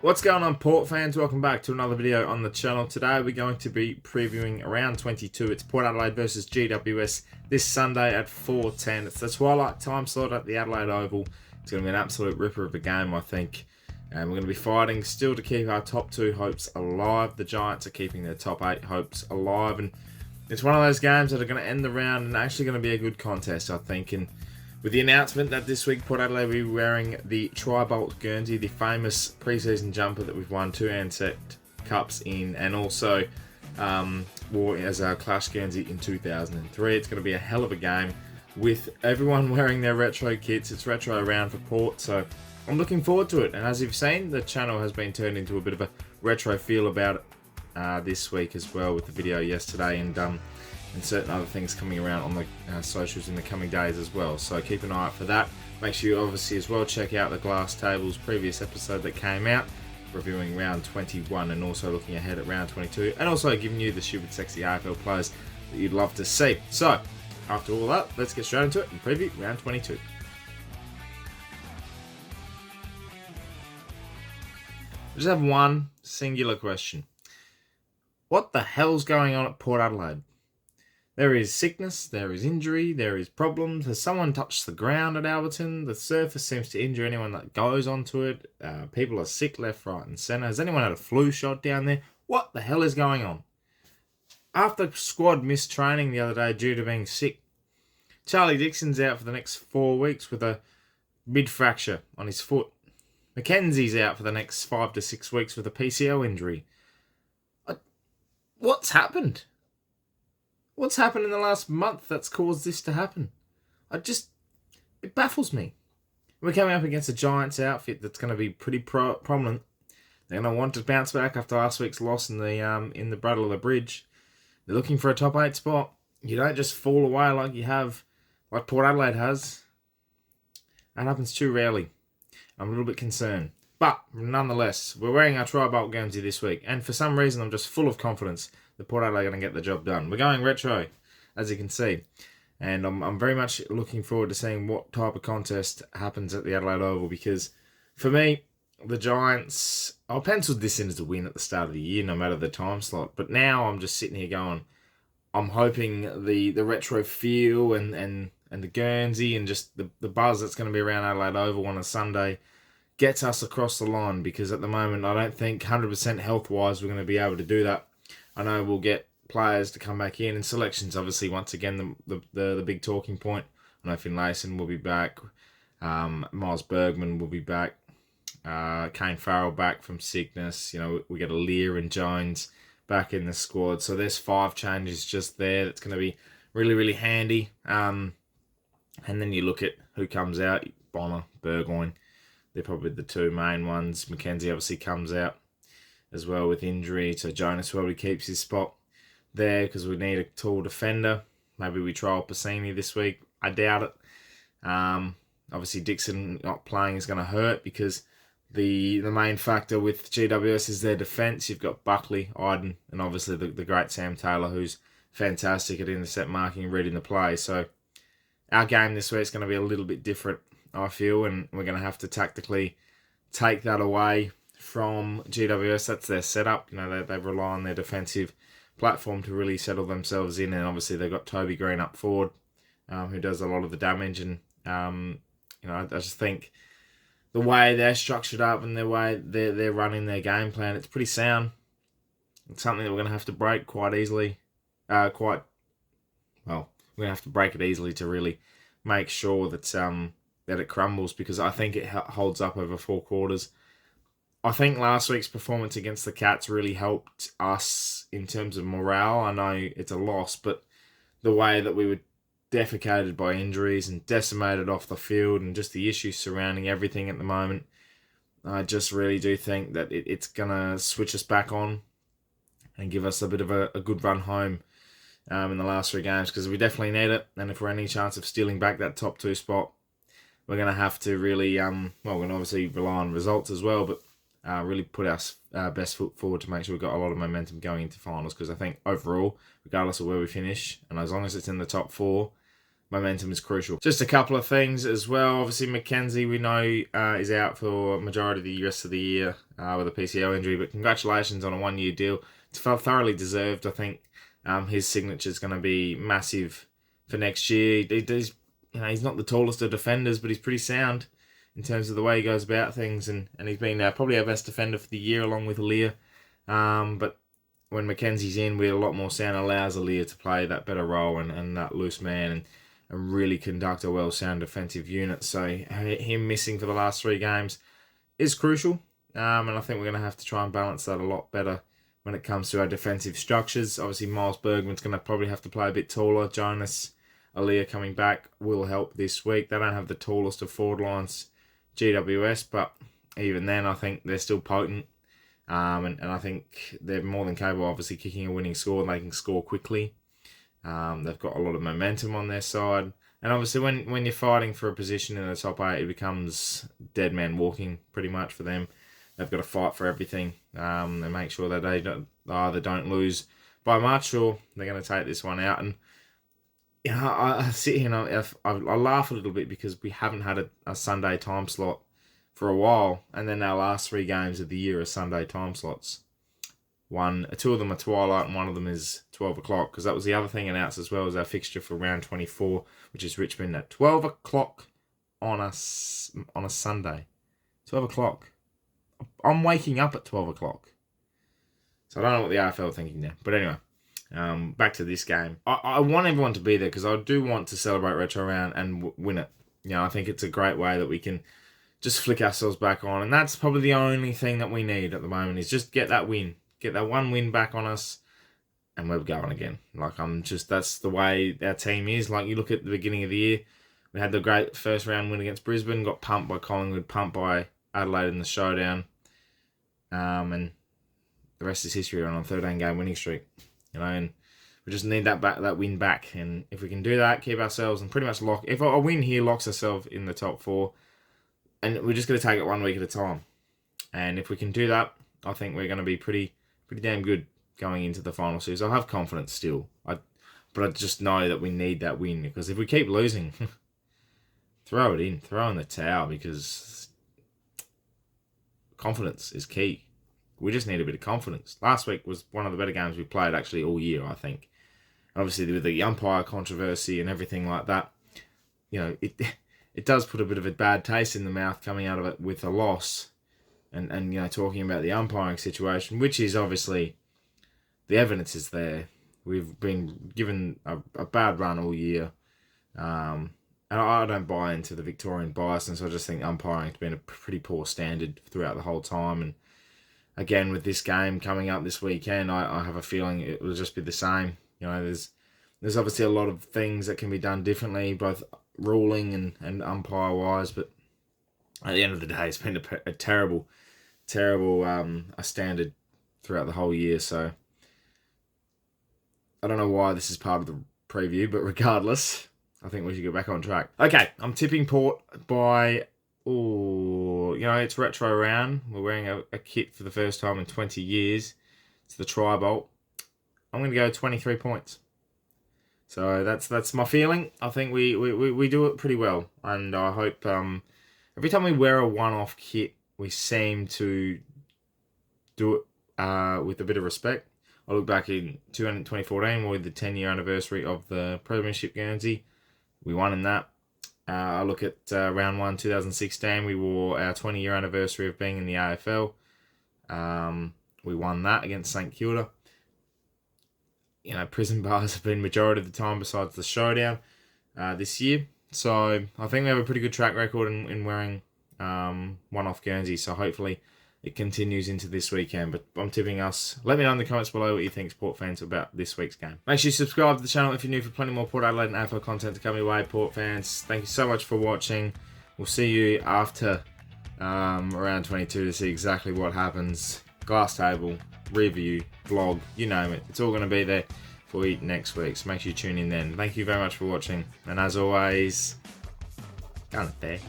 What's going on, Port fans? Welcome back to another video on the channel. Today we're going to be previewing round 22. It's Port Adelaide versus GWS this Sunday at 4:10. It's the twilight time slot at the Adelaide Oval. It's going to be an absolute ripper of a game, I think. And we're going to be fighting still to keep our top two hopes alive. The Giants are keeping their top 8 hopes alive. And it's one of those games that are going to end the round and actually going to be a good contest, I think. And with the announcement that this week Port Adelaide will be wearing the Tri-Bolt Guernsey, the famous pre-season jumper that we've won 2 Ansett Cups in, and also wore as our Clash Guernsey in 2003. It's going to be a hell of a game with everyone wearing their retro kits. It's retro round for Port, so I'm looking forward to it. And as you've seen, the channel has been turned into a bit of a retro feel about it this week as well, with the video yesterday and certain other things coming around on the socials in the coming days as well. So keep an eye out for that. Make sure you obviously as well check out the Glass Tables previous episode that came out, reviewing round 21 and also looking ahead at round 22, and also giving you the stupid sexy AFL players that you'd love to see. So after all that, let's get straight into it and preview round 22. I just have one singular question. What the hell's going on at Port Adelaide? There is sickness, there is injury, there is problems. Has someone touched the ground at Alberton? The surface seems to injure anyone that goes onto it. People are sick left, right and centre. Has anyone had a flu shot down there? What the hell is going on? After squad missed training the other day due to being sick, Charlie Dixon's out for the next 4 weeks with a mid-fracture on his foot. Mackenzie's out for the next 5 to 6 weeks with a PCL injury. What's happened? What's happened in the last month that's caused this to happen? It baffles me. We're coming up against a Giants outfit that's going to be pretty prominent. They're going to want to bounce back after last week's loss in the Battle of the Bridge. They're looking for a top 8 spot. You don't just fall away like Port Adelaide has. That happens too rarely. I'm a little bit concerned. But nonetheless, we're wearing our Tri-Bolt Guernsey this week, and for some reason I'm just full of confidence that Port Adelaide are going to get the job done. We're going retro, as you can see, and I'm very much looking forward to seeing what type of contest happens at the Adelaide Oval, because for me, the Giants, I penciled this in as a win at the start of the year, no matter the time slot, but now I'm just sitting here going, I'm hoping the retro feel and the Guernsey and just the buzz that's going to be around Adelaide Oval on a Sunday gets us across the line, because at the moment I don't think 100% health-wise we're going to be able to do that. I know we'll get players to come back in, and selections obviously once again the big talking point. I know Finlayson will be back, Miles Bergman will be back, Kane Farrell back from sickness. You know, we get a Lear and Jones back in the squad, so there's 5 changes just there. That's going to be really, really handy. And then you look at who comes out: Bomber, Burgoyne. They're probably the 2 main ones. Mackenzie obviously comes out as well with injury. So Jonas probably keeps his spot there because we need a tall defender. Maybe we trial Piscini this week. I doubt it. Obviously Dixon not playing is going to hurt, because the main factor with GWS is their defence. You've got Buckley, Iden, and obviously the great Sam Taylor, who's fantastic at intercept marking and reading the play. So our game this week is going to be a little bit different, I feel, and we're going to have to tactically take that away from GWS. That's their setup. You know, they rely on their defensive platform to really settle themselves in, and obviously they've got Toby Green up forward, who does a lot of the damage. And you know, I just think the way they're structured up and the way they're running their game plan, it's pretty sound. It's something that we're going to have to break quite easily. We're going to have to break it easily to really make sure that it crumbles, because I think it holds up over 4 quarters. I think last week's performance against the Cats really helped us in terms of morale. I know it's a loss, but the way that we were defecated by injuries and decimated off the field, and just the issues surrounding everything at the moment, I just really do think that it's going to switch us back on and give us a bit of a good run home in the last 3 games, because we definitely need it. And if we're any chance of stealing back that top 2 spot, we're going to have to really, we're going to obviously rely on results as well, but really put our best foot forward to make sure we've got a lot of momentum going into finals, because I think overall, regardless of where we finish, and as long as it's in the top 4, momentum is crucial. Just a couple of things as well. Obviously, Mackenzie, we know, is out for majority of the rest of the year with a PCL injury, but congratulations on a 1-year deal. It's thoroughly deserved. I think his signature is going to be massive for next year. He's not the tallest of defenders, but he's pretty sound in terms of the way he goes about things, and he's been probably our best defender for the year along with Aaliyah. But when Mackenzie's in, we're a lot more sound, allows Aaliyah to play that better role and that loose man and really conduct a well-sound defensive unit. So him missing for the last 3 games is crucial, and I think we're going to have to try and balance that a lot better when it comes to our defensive structures. Obviously, Miles Bergman's going to probably have to play a bit taller. Jonas, Aaliyah coming back will help this week. They don't have the tallest of forward lines, GWS, but even then, I think they're still potent. And I think they're more than capable, obviously, kicking a winning score, and they can score quickly. They've got a lot of momentum on their side. And obviously, when you're fighting for a position in the top 8, it becomes dead man walking pretty much for them. They've got to fight for everything and make sure that they either don't lose by much or they're going to take this one out. And I sit here and I laugh a little bit because we haven't had a Sunday time slot for a while, and then our last 3 games of the year are Sunday time slots. 2 of them are twilight, and 1 of them is 12 o'clock, because that was the other thing announced as well as our fixture for round 24, which is Richmond at 12 o'clock on a Sunday. 12 o'clock. I'm waking up at 12 o'clock. So I don't know what the AFL are thinking there. But anyway, back to this game. I want everyone to be there because I do want to celebrate Retro Round and win it. I think it's a great way that we can just flick ourselves back on. And that's probably the only thing that we need at the moment is just get that win. Get that 1 win back on us and we're going again. That's the way our team is. Like, you look at the beginning of the year, we had the great first round win against Brisbane, got pumped by Collingwood, pumped by Adelaide in the showdown. And the rest is history. We're on a 13-game winning streak. And we just need that win back. And if we can do that, keep ourselves and pretty much lock. If a win here locks ourselves in the top 4, and we're just going to take it 1 week at a time. And if we can do that, I think we're going to be pretty damn good going into the final series. I have confidence still. But I just know that we need that win, because if we keep losing, throw in the towel, because confidence is key. We just need a bit of confidence. Last week was one of the better games we played actually all year, I think. Obviously with the umpire controversy and everything like that, it does put a bit of a bad taste in the mouth coming out of it with a loss. And talking about the umpiring situation, which is obviously, the evidence is there. We've been given a bad run all year. And I don't buy into the Victorian bias, I just think umpiring has been a pretty poor standard throughout the whole time. And again, with this game coming up this weekend, I have a feeling it will just be the same. There's obviously a lot of things that can be done differently, both ruling and umpire-wise, but at the end of the day, it's been a terrible a standard throughout the whole year. So I don't know why this is part of the preview, but regardless, I think we should get back on track. Okay, I'm tipping Port by, it's Retro Round. We're wearing a kit for the first time in 20 years. It's the Tri-Bolt. I'm going to go 23 points. So that's my feeling. I think we do it pretty well, and I hope every time we wear a one-off kit, we seem to do it with a bit of respect. I look back in 2014 with the 10-year anniversary of the Premiership Guernsey. We won in that. I look at round 1, 2016. We wore our 20-year anniversary of being in the AFL. We won that against St Kilda. Prison bars have been majority of the time besides the showdown this year. So I think we have a pretty good track record in wearing one-off Guernsey. So hopefully it continues into this weekend. But I'm tipping us. Let me know in the comments below what you think, Port fans, about this week's game. Make sure you subscribe to the channel if you're new for plenty more Port Adelaide and AFL content to come your way, Port fans. Thank you so much for watching. We'll see you after round 22 to see exactly what happens. Glass table, review, vlog, you name it. It's all going to be there for you next week. So make sure you tune in then. Thank you very much for watching. And as always, go on there.